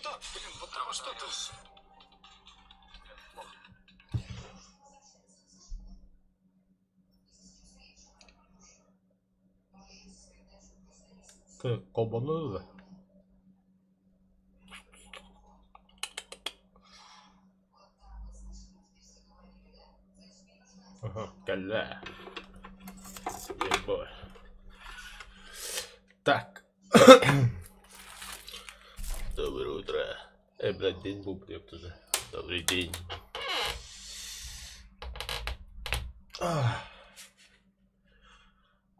Да, блин, вот там что-то... Так, колбану да? Ага, каля. Ебой. Так. Доброе утро. Блядь, день был, ёпта же. Добрый день.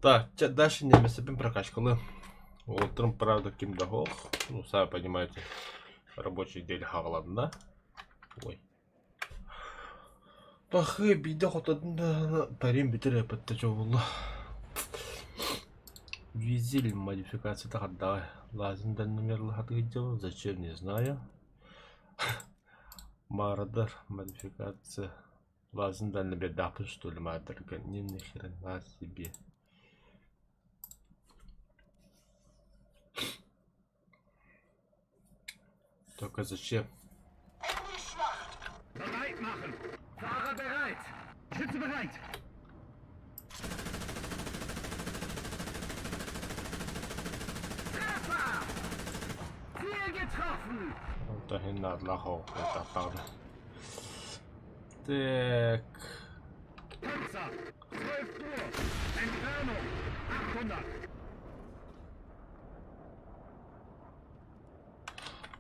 Так, дальше не приступим прокачку. Утром, правда, ким дохох. Ну, сами понимаете, рабочий день голодна. Ой. Пахы, биде хотадында парим битер эпетте жолла. Визель модификация тахадда. Лазим данными лахатыгджава. Зачем, не знаю. Мардар модификация. Лазим данными дапын, что ли, Мардар. Не нахрена себе. Только зачем? Bereit machen! Fahrer bereit! Schütze bereit! Treffer! Ziel getroffen! Und dahin hat Lachau. Так. Panzer! 12 Uhr! Entfernung! 800!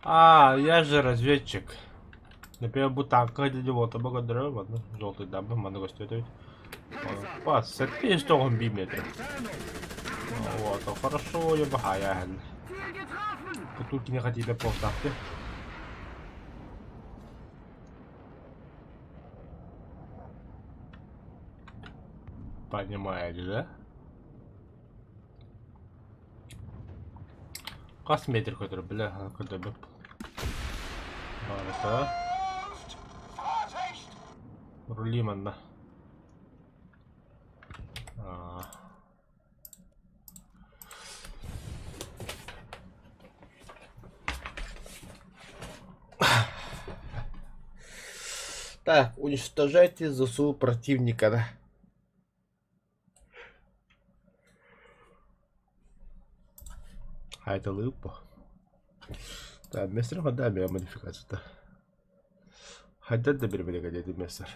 Я же разведчик. Например, бутанка для него-то благодарю. Ладно, желтый дамбы, надо его стоит. Пас, это что он биметр. Вот, а хорошо, я бахая. Потулки не хотели поставки. Понимаете, да? Косметр, который, бля, когда бы. Это. Рулиман, Так, уничтожайте ЗСУ противника, да? А это лыпа. Да, мистер Вадами модификация-то. Хотя добер меня гадеты, мистер.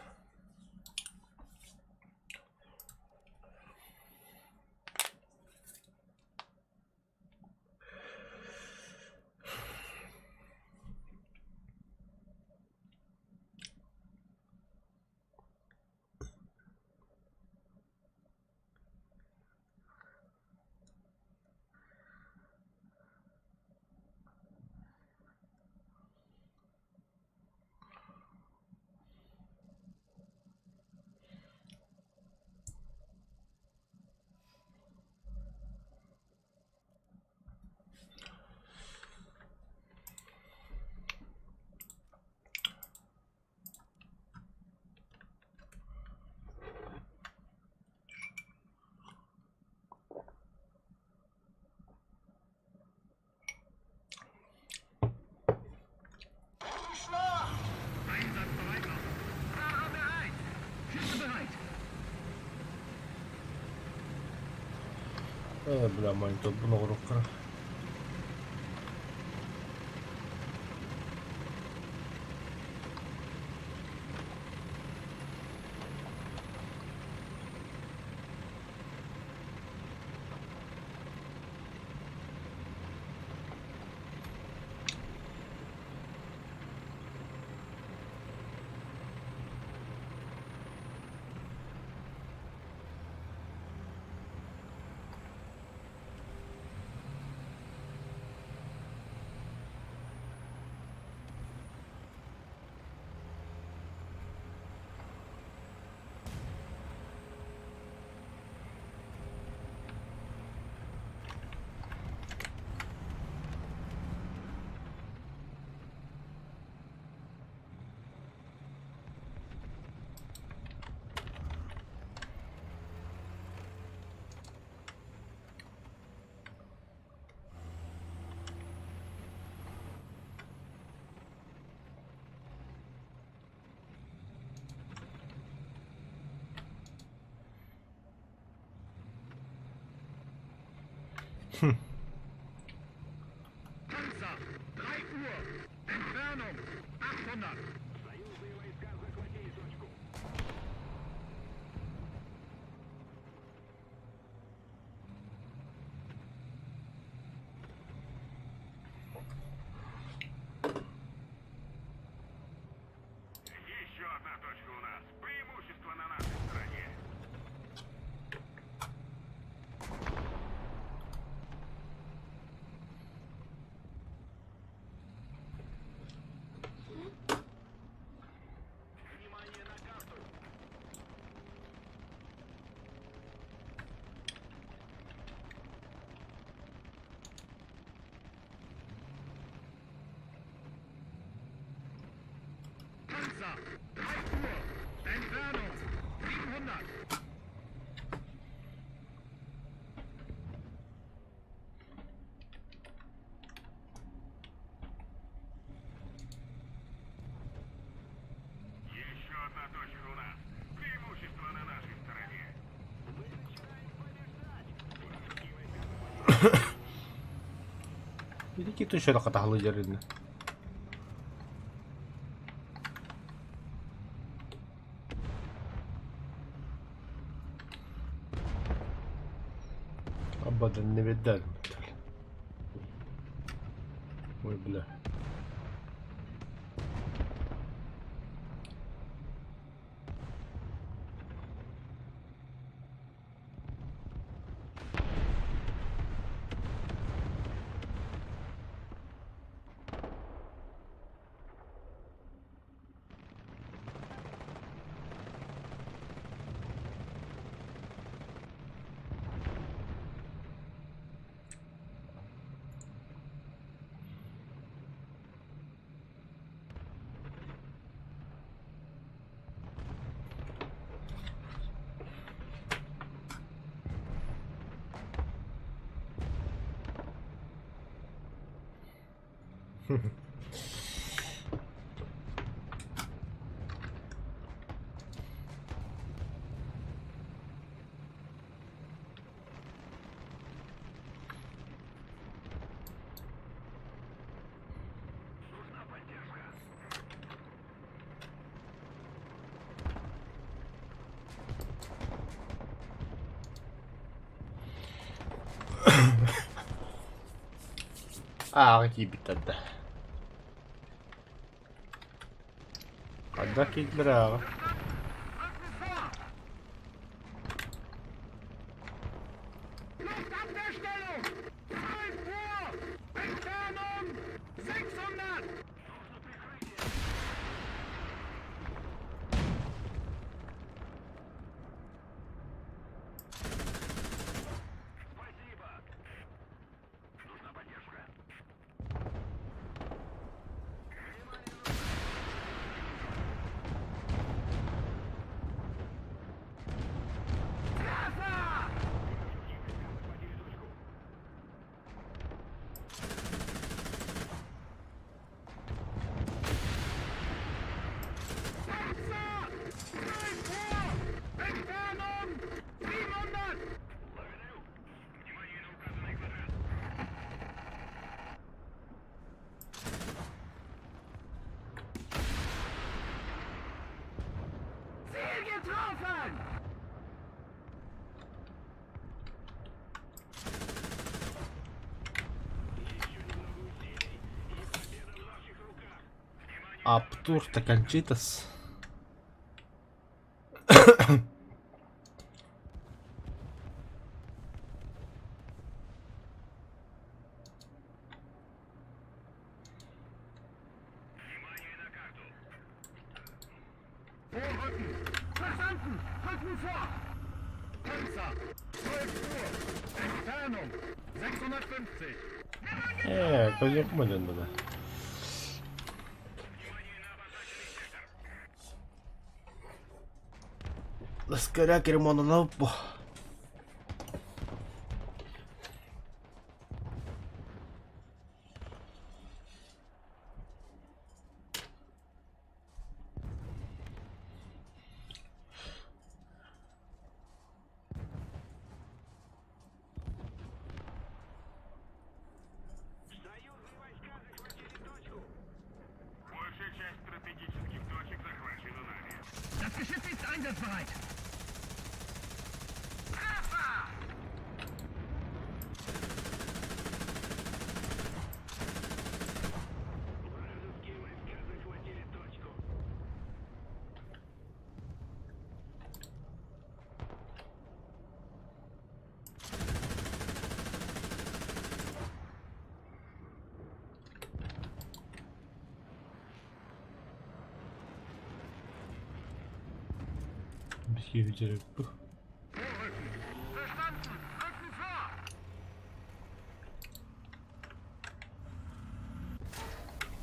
Einsatzbereit machen! Fahrer bereit! Schütze bereit! Бля, мань, тут много рука. Panzer, 3 Uhr. Entfernung 800. Еще одна точка у нас. Преимущество на нашей стороне. Внимание на карту. Panzer, 3 Uhr. Entfernung 700. Еще одна точка у нас. Преимущество на нашей стороне. Hindi dito siya nakatahalo dyan rin. أبدا نبدل. ويبلا. Kibitad. Kada kidra. Luftabwehrstellung! 12 Uhr! Entfernung 600! Getroffen! Аптур Таканчитас. Vorrücken! Verstanden! Rücken vor! Panzer! 12 Uhr! Entfernung 650! Пойдем мы туда. Скоряк ремонт на лбу. Einsatzbereit! Treffer! Вражеские войска захватили точку. Bir şey beceriyor bu. Verstanden! Rücken vor!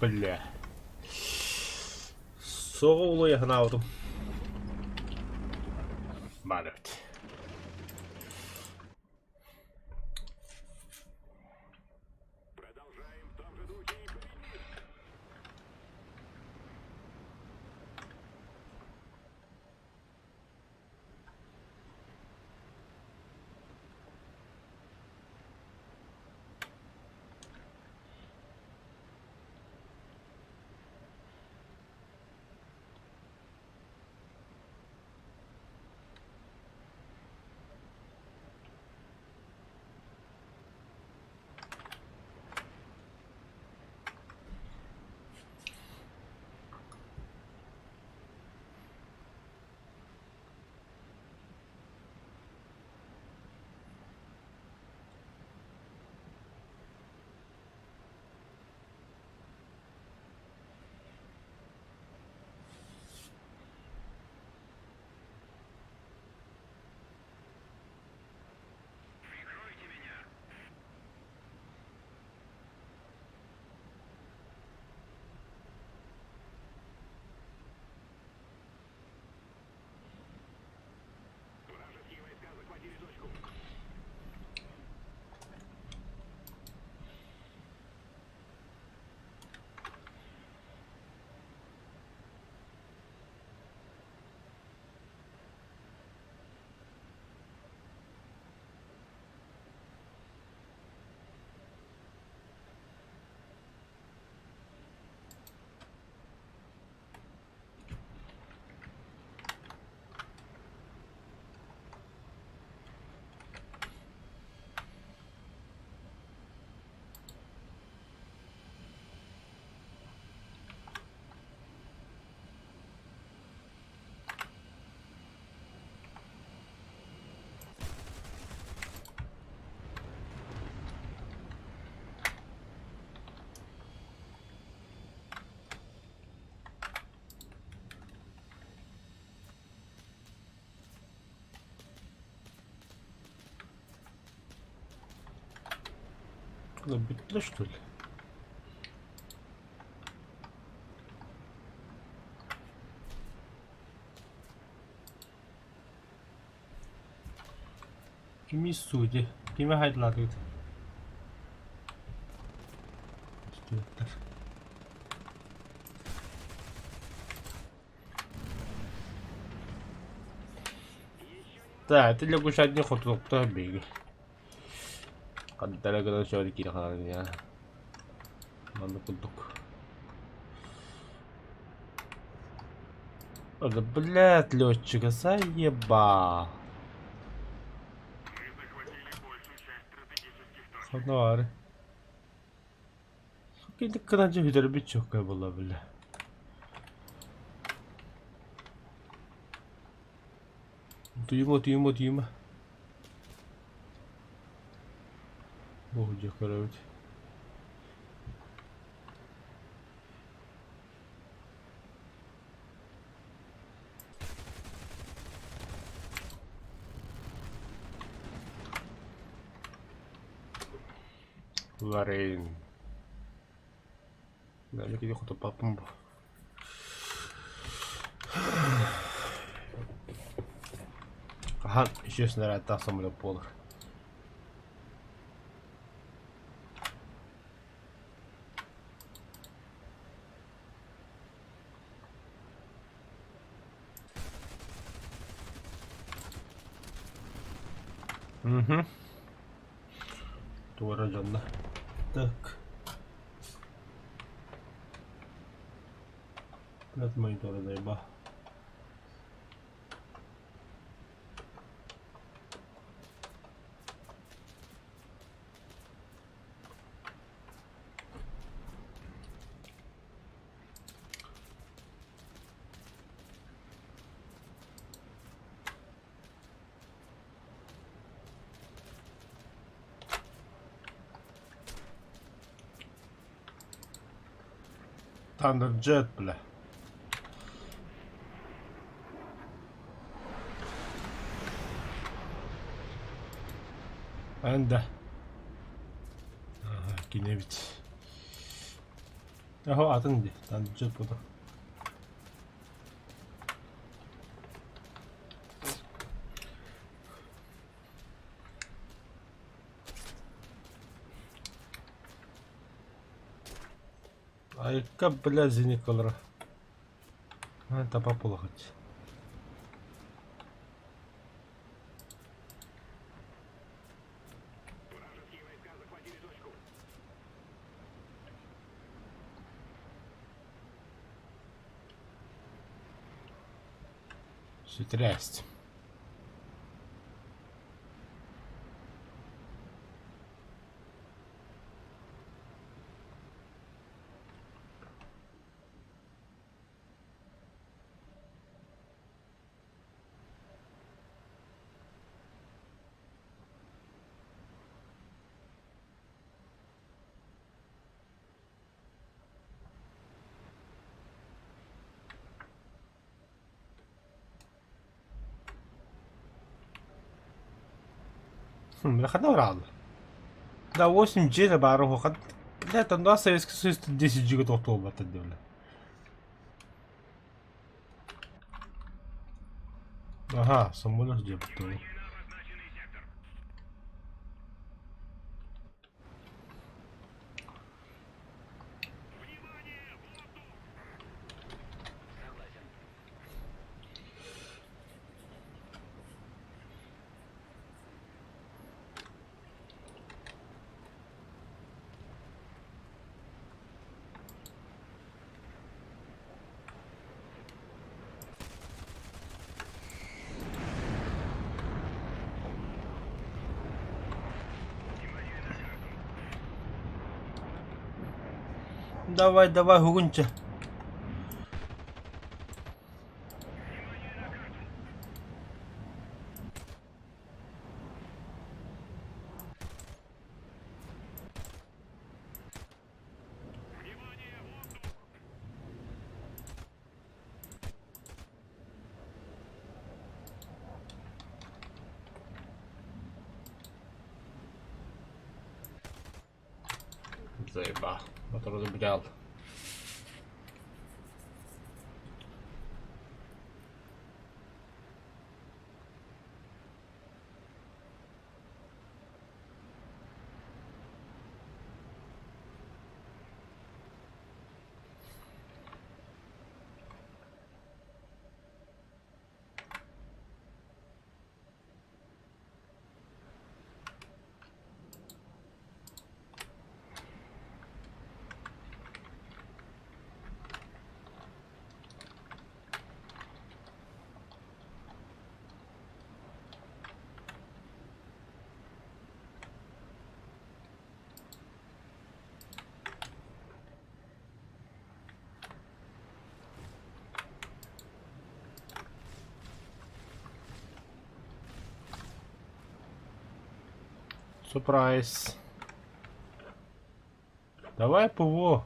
Бля. Соло я гнав. Малют. Продолжаем в том же духе и впереди. Прикройте меня! Вражеские войска захватили точку. Забыто, что ли? Kimi sudi. Kimi hayırladı. İstiyorlar. Да, это лягушка одних вот кто беги. Когда я все таки я надо кудук. Да блядь, летчика заеба. Мы захватили большую часть стратегических точек. Фонарь. Сука, канадя видер бичока была, бля. Дюйма. Богу дякувати. Ларейн. Да, я кидаю хото папумбу. Ага, еще снаряд та самолет полар. Угу. Туара жанна. Так. Блядь, монитора заеба. Thunderjet, бля. Anda. Ага, киневит. Jaha, atın di. Thunderjet bu da. Айка, бля, зеникалра. Это поплохать. Вражеские войска захватили точку. Ситрясть. Бля, хана рано. Да, 8 джина бараху хат. Бля, там да, Советский Союз 10 джига тоқтол бата бля. Ага, самолет где был. На обозначенный сектор. Внимание! Воздух! Согласен. Давай, давай, гунча. Внимание! Воздух! Заеба. Вот разобрял. Сюрприз. Давай ПВО.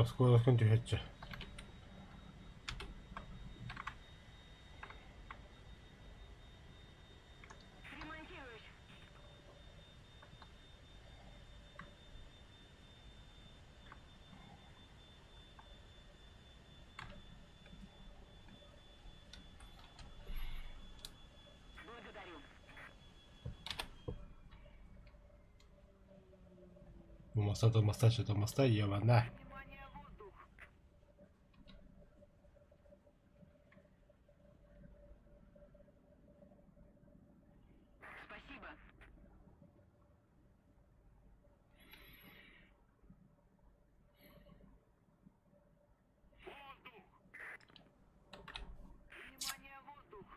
Скоро кончится. Ремонтируюсь. Благодарю. Что-то моста, ебана. Внимание, воздух! Спасибо. Воздух! Внимание, воздух!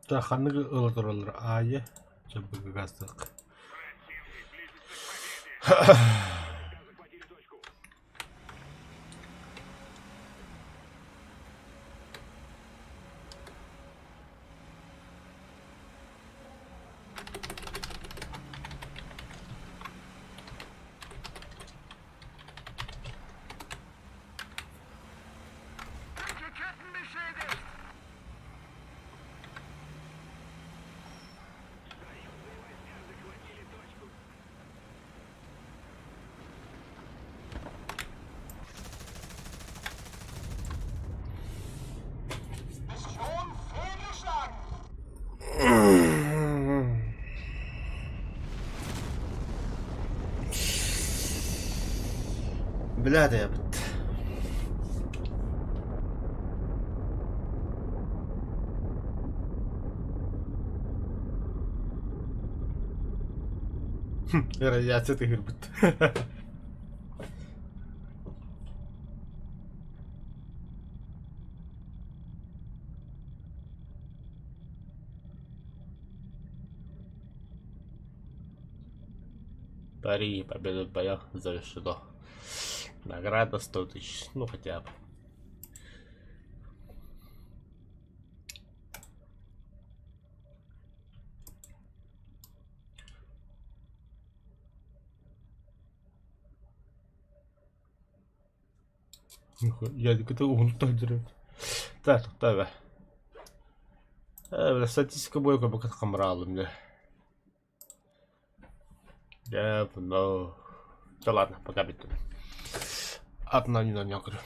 Так, ханны ылытырылыр. Айы. Чөбі гастық. Противник близится к победе! Захватили точку! Danke, Ketten beschädigt! Союзные войска захватили точку! Бля, да я бит. Радиация ты бит. Пари, победу в боях завершено. Награда 100 тысяч, ну хотя бы. Я где-то унутойдырып. Так, тоқтай бе. Статистика бойынша бұл қамыра алдым да. Да, ну. Да ладно, пока биттім. Атынан не говорю.